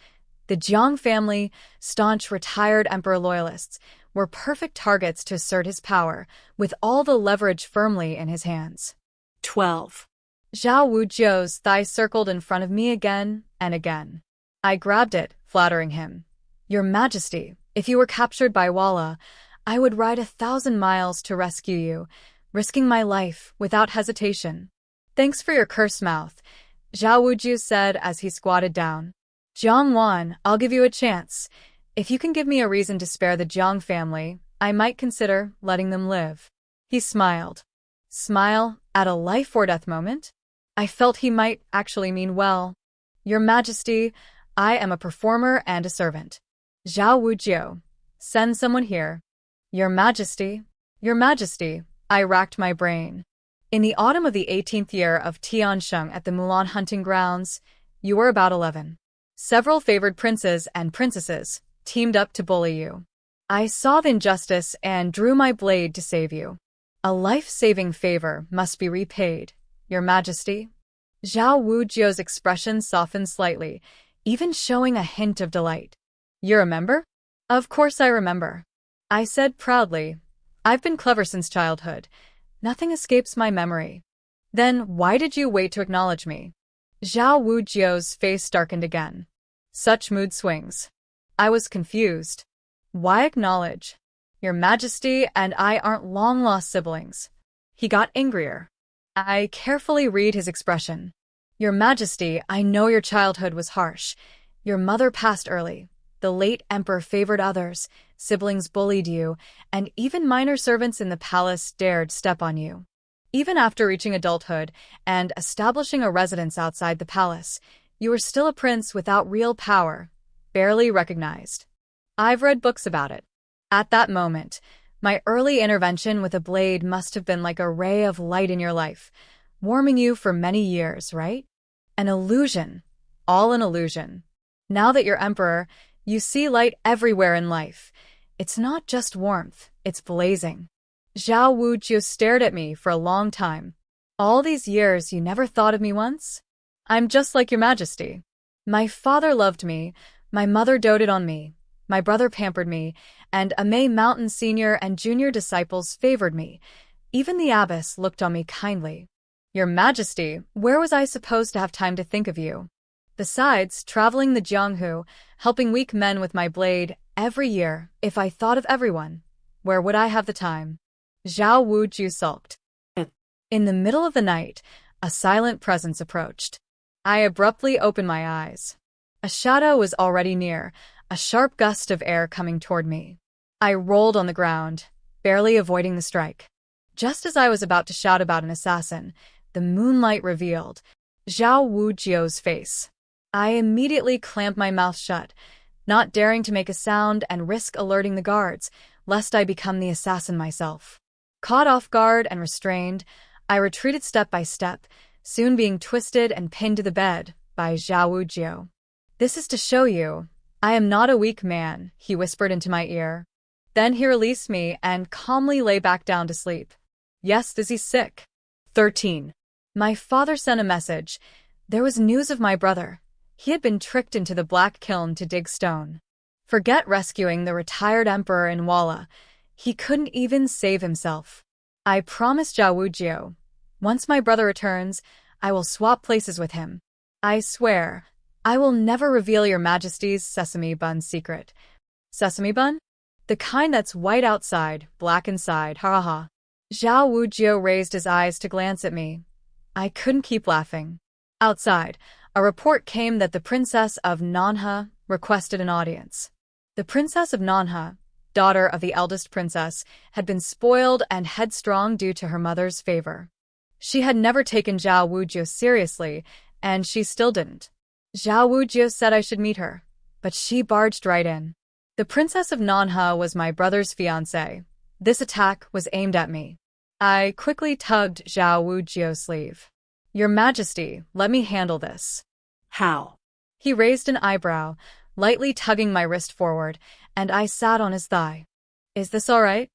The Jiang family, staunch retired emperor loyalists, were perfect targets to assert his power, with all the leverage firmly in his hands. 12. Zhao Wujou's thigh circled in front of me again and again. I grabbed it, flattering him. Your Majesty, if you were captured by Walla, I would ride 1,000 miles to rescue you, risking my life without hesitation. Thanks for your cursed mouth, Zhao Wujou said as he squatted down. Jiang Wan, I'll give you a chance. If you can give me a reason to spare the Jiang family, I might consider letting them live. He smiled. Smile at a life-or-death moment? I felt he might actually mean well. Your Majesty, I am a performer and a servant. Zhao Wujou, send someone here. Your Majesty, I racked my brain. In the autumn of the 18th year of Tiansheng at the Mulan hunting grounds, you were about 11. Several favored princes and princesses teamed up to bully you. I saw the injustice and drew my blade to save you. A life-saving favor must be repaid, Your Majesty. Zhao Wujou's expression softened slightly, even showing a hint of delight. You remember? Of course I remember. I said proudly. I've been clever since childhood. Nothing escapes my memory. Then why did you wait to acknowledge me? Zhao Wujou's face darkened again. Such mood swings. I was confused. Why acknowledge? Your Majesty and I aren't long-lost siblings. He got angrier. I carefully read his expression. Your Majesty, I know your childhood was harsh. Your mother passed early. The late emperor favored others, siblings bullied you, and even minor servants in the palace dared step on you. Even after reaching adulthood and establishing a residence outside the palace, you were still a prince without real power, barely recognized. I've read books about it. At that moment, my early intervention with a blade must have been like a ray of light in your life, warming you for many years, right? An illusion. All an illusion. Now that you're emperor, you see light everywhere in life. It's not just warmth, it's blazing. Zhao Wujou stared at me for a long time. All these years you never thought of me once? I'm just like your Majesty. My father loved me, my mother doted on me, my brother pampered me, and Emei Mountain senior and junior disciples favored me. Even the abbess looked on me kindly. Your Majesty, where was I supposed to have time to think of you? Besides, traveling the Jianghu, helping weak men with my blade, every year, if I thought of everyone, where would I have the time? Zhao Wujou sulked. In the middle of the night, a silent presence approached. I abruptly opened my eyes. A shadow was already near, a sharp gust of air coming toward me. I rolled on the ground, barely avoiding the strike. Just as I was about to shout about an assassin, the moonlight revealed Zhao Wujou's face. I immediately clamped my mouth shut, not daring to make a sound and risk alerting the guards, lest I become the assassin myself. Caught off guard and restrained, I retreated step by step, soon being twisted and pinned to the bed by Zhao Wujou. This is to show you, I am not a weak man, he whispered into my ear. Then he released me and calmly lay back down to sleep. Yes, is he sick? 13. My father sent a message. There was news of my brother. He had been tricked into the black kiln to dig stone. Forget rescuing the retired emperor in Walla. He couldn't even save himself. I promised Zhao Wujou, once my brother returns, I will swap places with him. I swear, I will never reveal your Majesty's sesame bun secret. Sesame bun? The kind that's white outside, black inside, ha ha ha. Zhao Wujou raised his eyes to glance at me. I couldn't keep laughing. Outside, a report came that the Princess of Nanha requested an audience. The Princess of Nanha, daughter of the eldest princess, had been spoiled and headstrong due to her mother's favor. She had never taken Zhao Wujou seriously, and she still didn't. Zhao Wujou said I should meet her, but she barged right in. The Princess of Nanha was my brother's fiancée. This attack was aimed at me. I quickly tugged Zhao Wujou's sleeve. Your Majesty, let me handle this. How? He raised an eyebrow, lightly tugging my wrist forward, and I sat on his thigh. Is this all right?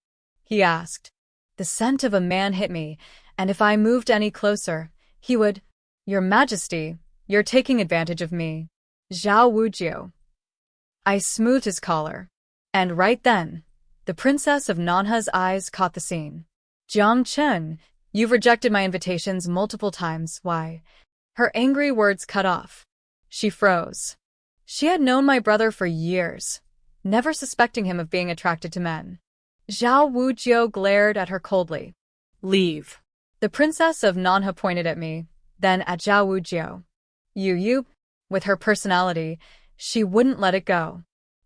He asked. The scent of a man hit me, and if I moved any closer, he would. Your Majesty, you're taking advantage of me. Zhao Wujou. I smoothed his collar. And right then, the Princess of Nanha's eyes caught the scene. Jiang Chen, you've rejected my invitations multiple times, why? Her angry words cut off. She froze. She had known my brother for years, never suspecting him of being attracted to men. Zhao Wujou glared at her coldly. Leave. The Princess of Nanha pointed at me, then at Zhao Wujou. You. With her personality, she wouldn't let it go.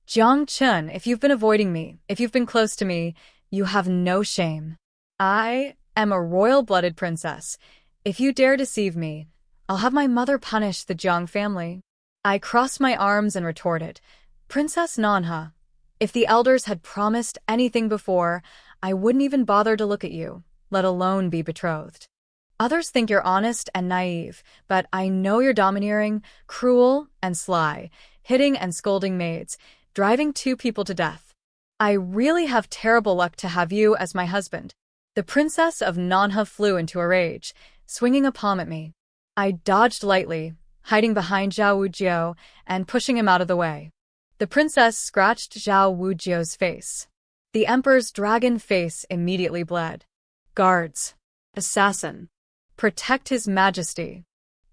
Jiang Chen, if you've been avoiding me, if you've been close to me, you have no shame. I am a royal-blooded princess. If you dare deceive me, I'll have my mother punish the Jiang family. I crossed my arms and retorted, Princess Nanha, if the elders had promised anything before, I wouldn't even bother to look at you, let alone be betrothed. Others think you're honest and naive, but I know you're domineering, cruel, and sly, hitting and scolding maids, driving 2 people to death. I really have terrible luck to have you as my husband. The Princess of Nanha flew into a rage, swinging a palm at me. I dodged lightly, hiding behind Zhao Wujou and pushing him out of the way. The princess scratched Zhao Wujou's face. The emperor's dragon face immediately bled. Guards! Assassin! Protect his majesty!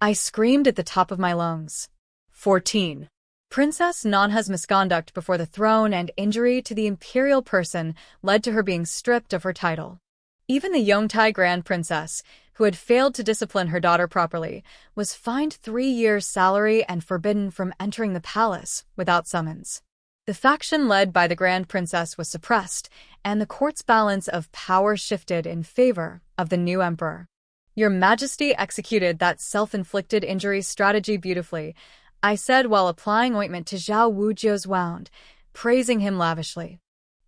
I screamed at the top of my lungs. 14. Princess Nanha's misconduct before the throne and injury to the imperial person led to her being stripped of her title. Even the Yongtai Grand Princess, who had failed to discipline her daughter properly, was fined 3 years' salary and forbidden from entering the palace without summons. The faction led by the Grand Princess was suppressed, and the court's balance of power shifted in favor of the new emperor. Your Majesty executed that self-inflicted injury strategy beautifully, I said while applying ointment to Zhao Wujou's wound, praising him lavishly.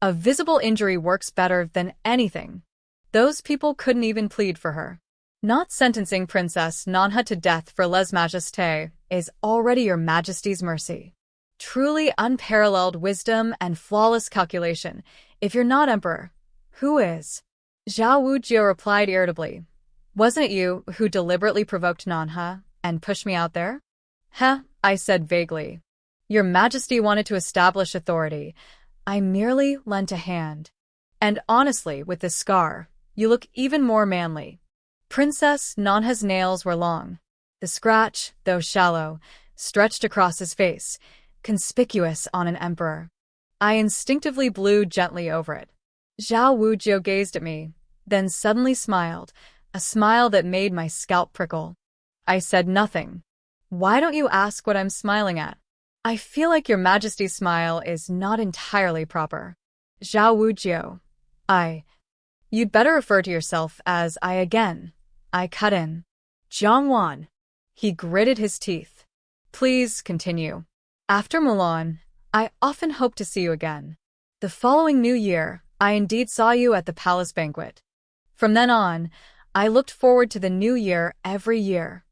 A visible injury works better than anything. Those people couldn't even plead for her. Not sentencing Princess Nanha to death for lèse-majesté is already your Majesty's mercy. Truly unparalleled wisdom and flawless calculation. If you're not emperor, who is? Zhao Wujou replied irritably. Wasn't it you who deliberately provoked Nanha and pushed me out there? Heh, I said vaguely. Your Majesty wanted to establish authority. I merely lent a hand. And honestly, with this scar, you look even more manly. Princess Nanha's nails were long. The scratch, though shallow, stretched across his face, conspicuous on an emperor. I instinctively blew gently over it. Zhao Wujou gazed at me, then suddenly smiled, a smile that made my scalp prickle. I said nothing. Why don't you ask what I'm smiling at? I feel like your Majesty's smile is not entirely proper. Zhao Wujou. You'd better refer to yourself as I again. I cut in. Jiang Wan. He gritted his teeth. Please continue. After Milan, I often hope to see you again. The following New Year, I indeed saw you at the palace banquet. From then on, I looked forward to the new year every year.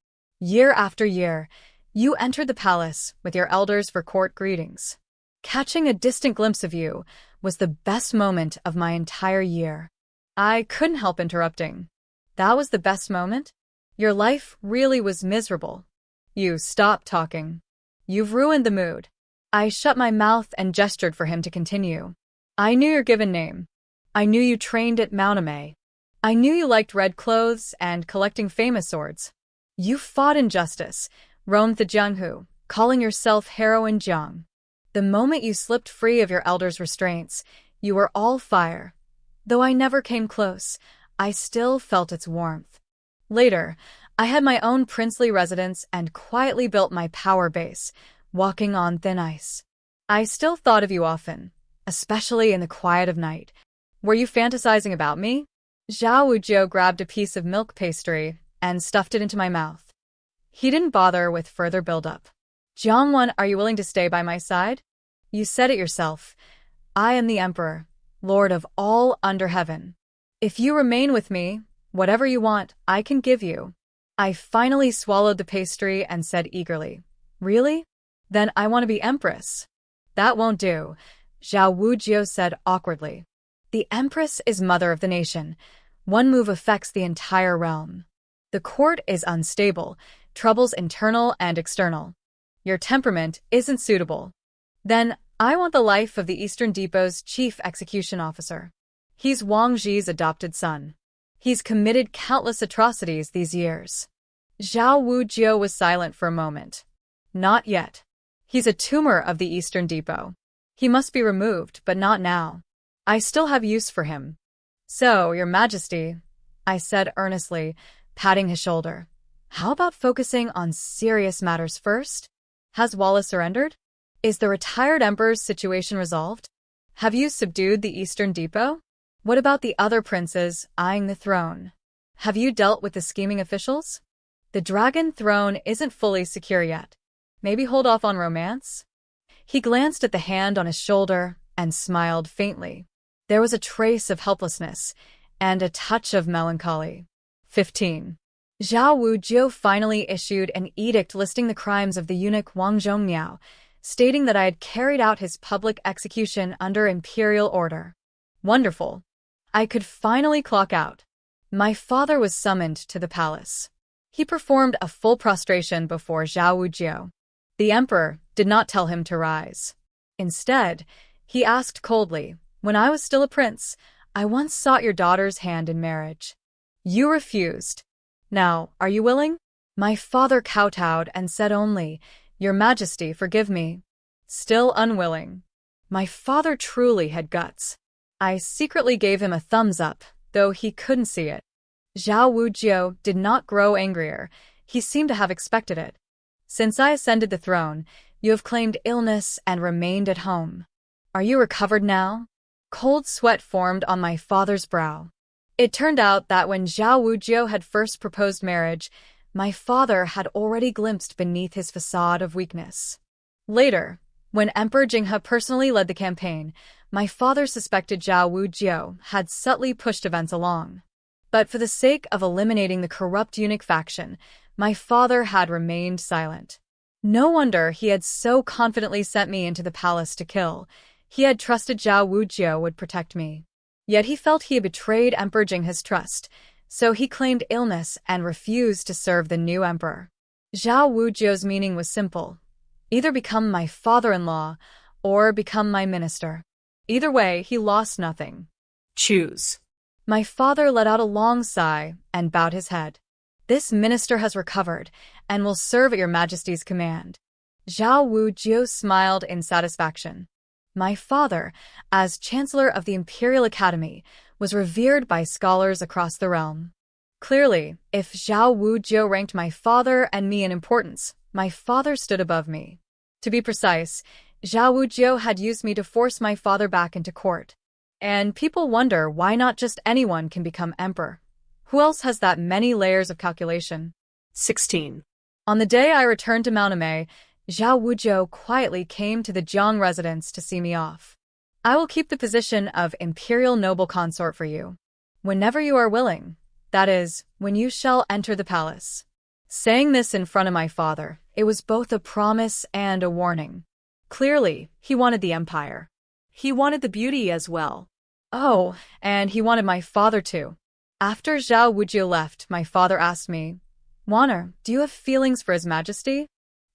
Year after year, you entered the palace with your elders for court greetings. Catching a distant glimpse of you was the best moment of my entire year. I couldn't help interrupting. That was the best moment? Your life really was miserable. You stop talking. You've ruined the mood. I shut my mouth and gestured for him to continue. I knew your given name. I knew you trained at Mount Emei. I knew you liked red clothes and collecting famous swords. You fought injustice, roamed the Jianghu, calling yourself Heroine Jiang. The moment you slipped free of your elders' restraints, you were all fire. Though I never came close, I still felt its warmth. Later, I had my own princely residence and quietly built my power base, walking on thin ice. I still thought of you often, especially in the quiet of night. Were you fantasizing about me? Zhao Wujou grabbed a piece of milk pastry and stuffed it into my mouth. He didn't bother with further build-up. Jiang Wan, are you willing to stay by my side? You said it yourself. I am the emperor, lord of all under heaven. If you remain with me, whatever you want, I can give you. I finally swallowed the pastry and said eagerly, Really? Then I want to be empress. That won't do, Zhao Wujou said awkwardly. The empress is mother of the nation. One move affects the entire realm. The court is unstable, troubles internal and external. Your temperament isn't suitable. Then I want the life of the Eastern Depot's chief execution officer. He's Wang Zhi's adopted son. He's committed countless atrocities these years. Zhao Wujou was silent for a moment. Not yet. He's a tumor of the Eastern Depot. He must be removed, but not now. I still have use for him. So, Your Majesty, I said earnestly, patting his shoulder. How about focusing on serious matters first? Has Wallace surrendered? Is the retired emperor's situation resolved? Have you subdued the Eastern Depot? What about the other princes eyeing the throne? Have you dealt with the scheming officials? The dragon throne isn't fully secure yet. Maybe hold off on romance? He glanced at the hand on his shoulder and smiled faintly. There was a trace of helplessness and a touch of melancholy. 15. Zhao Wujou finally issued an edict listing the crimes of the eunuch Wang Zhongmiao, stating that I had carried out his public execution under imperial order. Wonderful. I could finally clock out. My father was summoned to the palace. He performed a full prostration before Zhao Wujou. The emperor did not tell him to rise. Instead, he asked coldly, When I was still a prince, I once sought your daughter's hand in marriage. You refused. Now, are you willing? My father kowtowed and said only, Your Majesty, forgive me. Still unwilling. My father truly had guts. I secretly gave him a thumbs up, though he couldn't see it. Zhao Wujou did not grow angrier. He seemed to have expected it. Since I ascended the throne, you have claimed illness and remained at home. Are you recovered now? Cold sweat formed on my father's brow. It turned out that when Zhao Wujou had first proposed marriage, my father had already glimpsed beneath his facade of weakness. Later, when Emperor Jinghe personally led the campaign, my father suspected Zhao Wujou had subtly pushed events along. But for the sake of eliminating the corrupt eunuch faction, my father had remained silent. No wonder he had so confidently sent me into the palace to kill. He had trusted Zhao Wujou would protect me. Yet he felt he had betrayed Emperor Jinghe's trust, so he claimed illness and refused to serve the new emperor. Zhao Wujou's meaning was simple: either become my father-in-law or become my minister. Either way, he lost nothing. Choose. My father let out a long sigh and bowed his head. This minister has recovered and will serve at your majesty's command. Zhao Wujou smiled in satisfaction. My father, as Chancellor of the Imperial Academy, was revered by scholars across the realm. Clearly, if Zhao Wujou ranked my father and me in importance, my father stood above me. To be precise, Zhao Wujou had used me to force my father back into court. And people wonder why not just anyone can become emperor. Who else has that many layers of calculation? 16. On the day I returned to Mount Emei, Zhao Wujou quietly came to the Jiang residence to see me off. I will keep the position of imperial noble consort for you, whenever you are willing, that is, when you shall enter the palace. Saying this in front of my father, it was both a promise and a warning. Clearly, he wanted the empire. He wanted the beauty as well. Oh, and he wanted my father too. After Zhao Wujou left, my father asked me, "Wanner, do you have feelings for His Majesty?"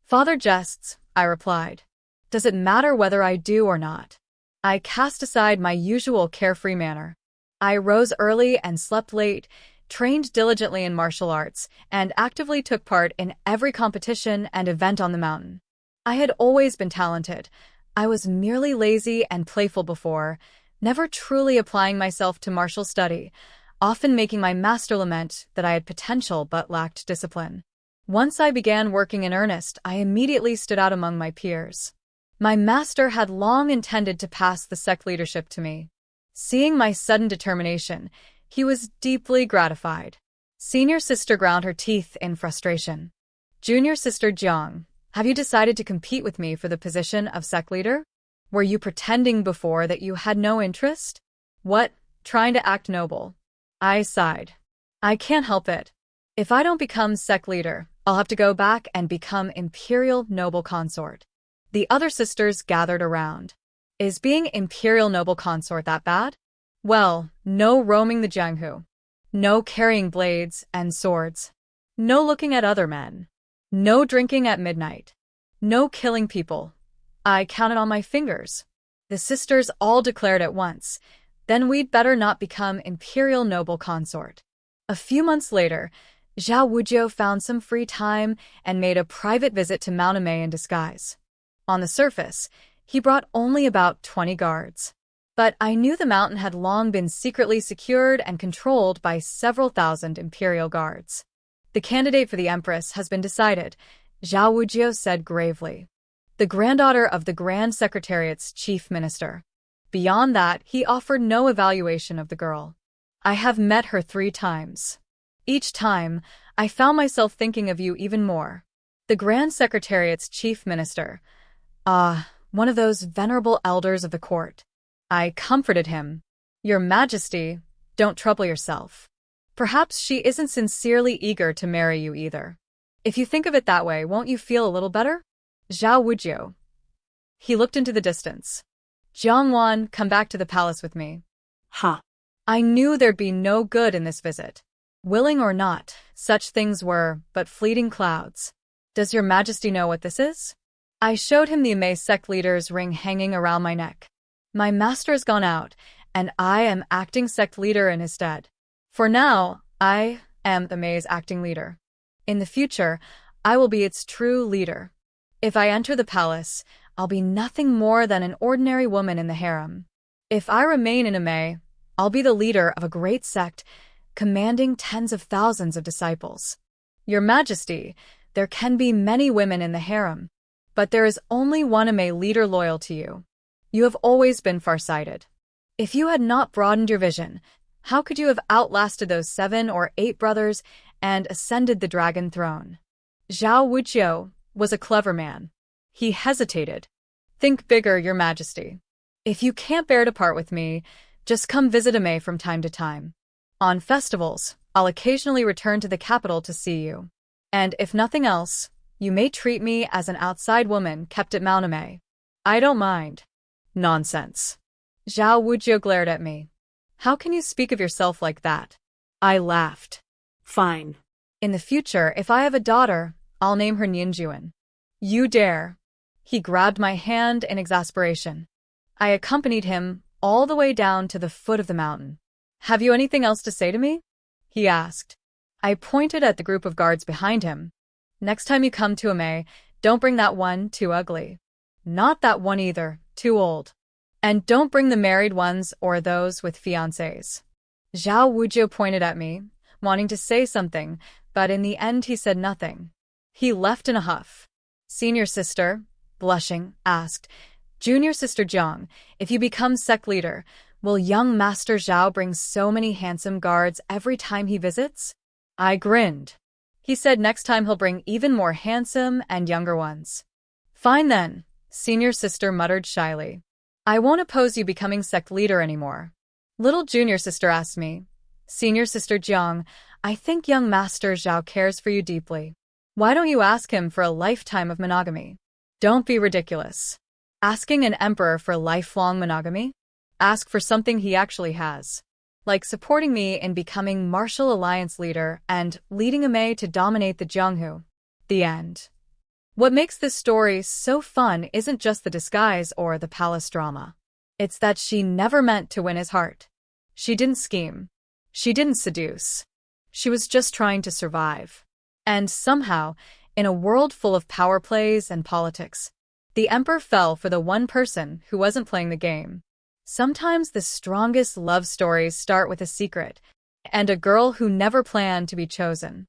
"Father jests," I replied. "Does it matter whether I do or not?" I cast aside my usual carefree manner. I rose early and slept late, trained diligently in martial arts, and actively took part in every competition and event on the mountain. I had always been talented. I was merely lazy and playful before, never truly applying myself to martial study, often making my master lament that I had potential but lacked discipline. Once I began working in earnest, I immediately stood out among my peers. My master had long intended to pass the sect leadership to me. Seeing my sudden determination, he was deeply gratified. Senior sister ground her teeth in frustration. "Junior sister Jiang, have you decided to compete with me for the position of sect leader? Were you pretending before that you had no interest?" "What? Trying to act noble?" I sighed. "I can't help it. If I don't become sect leader, I'll have to go back and become imperial noble consort." The other sisters gathered around. "Is being imperial noble consort that bad?" "Well, no roaming the Jianghu. No carrying blades and swords. No looking at other men. No drinking at midnight. No killing people." I counted on my fingers. The sisters all declared at once, "Then we'd better not become imperial noble consort." A few months later, Zhao Wujou found some free time and made a private visit to Mount Emei in disguise. On the surface, he brought only about 20 guards. But I knew the mountain had long been secretly secured and controlled by several thousand imperial guards. "The candidate for the empress has been decided," Zhao Wujou said gravely. "The granddaughter of the Grand Secretariat's chief minister." Beyond that, he offered no evaluation of the girl. "I have met her 3 times. Each time, I found myself thinking of you even more." The Grand Secretariat's chief minister. One of those venerable elders of the court. I comforted him. "Your Majesty, don't trouble yourself. Perhaps she isn't sincerely eager to marry you either. If you think of it that way, won't you feel a little better?" Zhao Wujou. He looked into the distance. "Jiang Wan, come back to the palace with me." Ha. I knew there'd be no good in this visit. Willing or not, such things were but fleeting clouds. "Does your Majesty know what this is?" I showed him the Emei sect leader's ring hanging around my neck. "My master has gone out, and I am acting sect leader in his stead. For now, I am Emei's acting leader. In the future, I will be its true leader. If I enter the palace, I'll be nothing more than an ordinary woman in the harem. If I remain in Emei, I'll be the leader of a great sect, commanding tens of thousands of disciples. Your Majesty, there can be many women in the harem, but there is only one Emei leader loyal to you. You have always been farsighted. If you had not broadened your vision, how could you have outlasted those 7 or 8 brothers and ascended the dragon throne? Zhao Wujou was a clever man. He hesitated. Think bigger, Your Majesty. If you can't bear to part with me, just come visit Emei from time to time. On festivals, I'll occasionally return to the capital to see you. And if nothing else, you may treat me as an outside woman kept at Mount Emei. I don't mind. Nonsense. Zhao Wujou glared at me. How can you speak of yourself like that? I laughed. Fine. In the future, if I have a daughter, I'll name her Ninjuan. You dare. He grabbed my hand in exasperation. I accompanied him all the way down to the foot of the mountain. Have you anything else to say to me? He asked. I pointed at the group of guards behind him. Next time you come to Emei, don't bring that one too ugly. Not that one either, too old. And don't bring the married ones or those with fiancés. Zhao Wujou pointed at me, wanting to say something, but in the end he said nothing. He left in a huff. Senior sister, blushing, asked, Junior sister Jiang, if you become sect leader, will young Master Zhao bring so many handsome guards every time he visits? I grinned. He said next time he'll bring even more handsome and younger ones. Fine then, senior sister muttered shyly. I won't oppose you becoming sect leader anymore. Little junior sister asked me, Senior sister Jiang, I think young Master Zhao cares for you deeply. Why don't you ask him for a lifetime of monogamy? Don't be ridiculous. Asking an emperor for lifelong monogamy? Ask for something he actually has. Like supporting me in becoming martial alliance leader and leading Emei to dominate the Jianghu. The end. What makes this story so fun isn't just the disguise or the palace drama. It's that she never meant to win his heart. She didn't scheme. She didn't seduce. She was just trying to survive. And somehow, in a world full of power plays and politics, the emperor fell for the one person who wasn't playing the game. Sometimes the strongest love stories start with a secret and a girl who never planned to be chosen.